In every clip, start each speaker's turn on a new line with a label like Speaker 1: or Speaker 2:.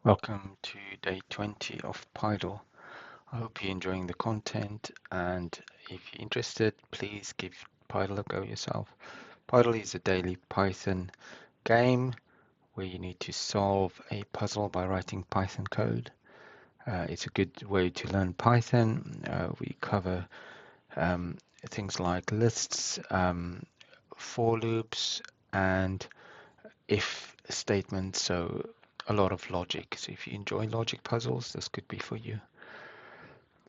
Speaker 1: Welcome to day 20 of Pydle. I hope you're enjoying the content, and if you're interested, please give Pydle a go yourself. Pydle is a daily Python game where you need to solve a puzzle by writing Python code. It's a good way to learn Python. We cover things like lists, for loops, and if statements, so a lot of logic. So if you enjoy logic puzzles, this could be for you.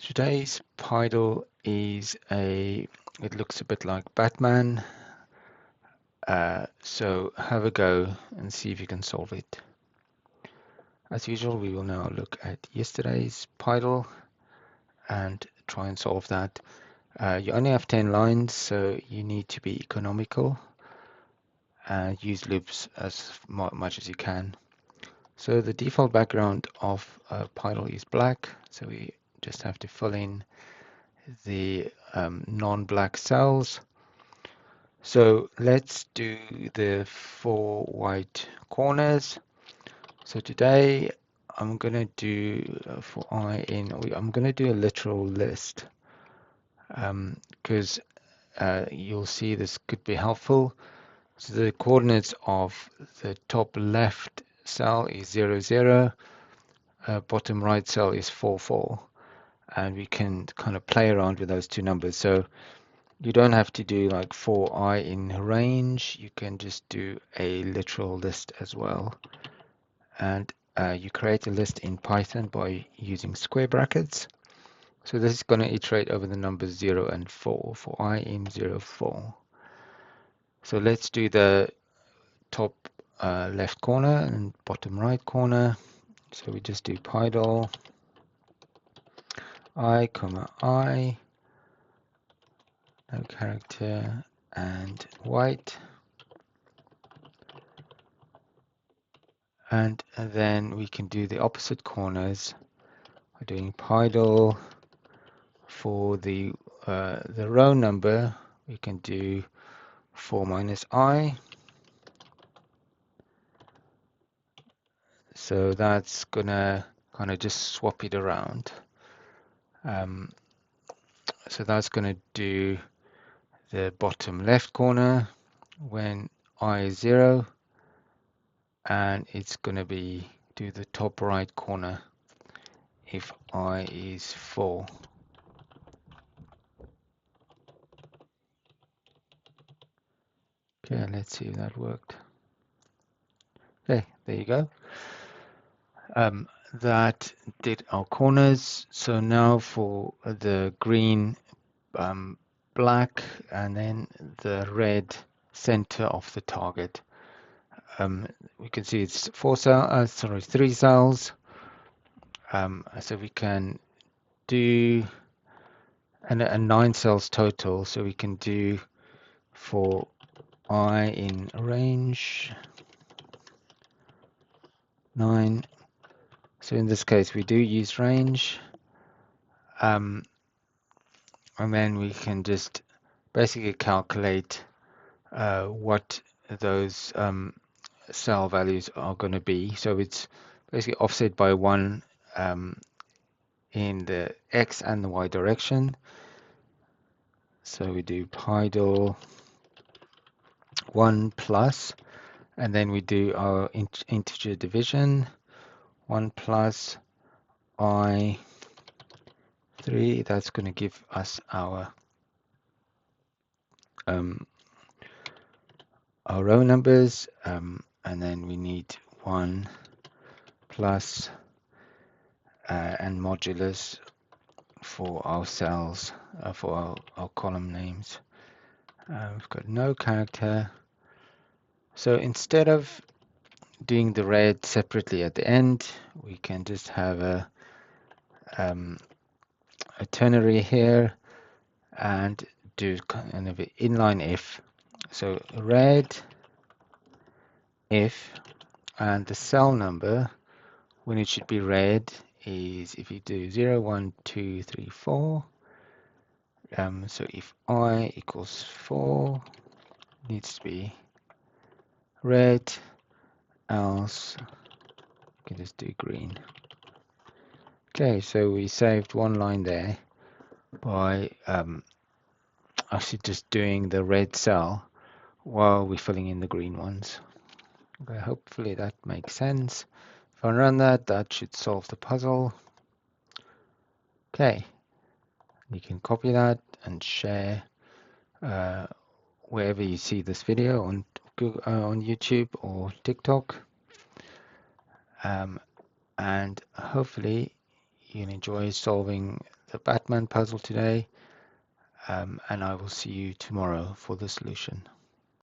Speaker 1: Today's Pydle is it looks a bit like Batman. So have a go and see if you can solve it. As usual, we will now look at yesterday's Pydle and try and solve that. You only have 10 lines, so you need to be economical and use loops as much as you can. So the default background of Pydle is black, so we just have to fill in the non-black cells. So let's do the 4 white corners. So today I'm going to do for I in, I'm going to do a literal list because you'll see this could be helpful. So the coordinates of the top left cell is 0, 0, bottom right cell is 4, 4, and we can kind of play around with those two numbers. So you don't have to do like for I in range, you can just do a literal list as well. And you create a list in Python by using square brackets. So this is going to iterate over the numbers 0 and 4 for I in 0, 4. So let's do the top left corner and bottom right corner. So we just do Pydle I, comma I, no character, and white. And then we can do the opposite corners. We're doing Pydle for the row number. We can do 4 minus I. So that's gonna kind of just swap it around. So that's gonna do the bottom left corner when I is 0, and it's gonna be do the top right corner if I is 4. Okay, let's see if that worked. Okay, there you go. That did our corners. So now for the green, black, and then the red center of the target. We can see it's 3 cells. So we can do and 9 cells total. So we can do for I in range 9. So in this case, we do use range. And then we can just basically calculate what those cell values are going to be. So it's basically offset by 1 in the x and the y direction. So we do Pydle 1 plus, and then we do our integer division 1 plus I 3. That's going to give us our row numbers, and then we need 1 plus and modulus for our cells, for our column names. We've got no character. So instead of doing the red separately at the end, we can just have a ternary here and do kind of an inline if. So red if, and the cell number when it should be red is if you do 0, 1, 2, 3, 4. So if I equals 4, needs to be red, else can just do green. Okay, so we saved one line there by actually just doing the red cell while we're filling in the green ones. Okay, hopefully that makes sense. If I run that, that should solve the puzzle. Okay, you can copy that and share wherever you see this video on Google, on YouTube or TikTok. And hopefully you'll enjoy solving the Batman puzzle today. And I will see you tomorrow for the solution.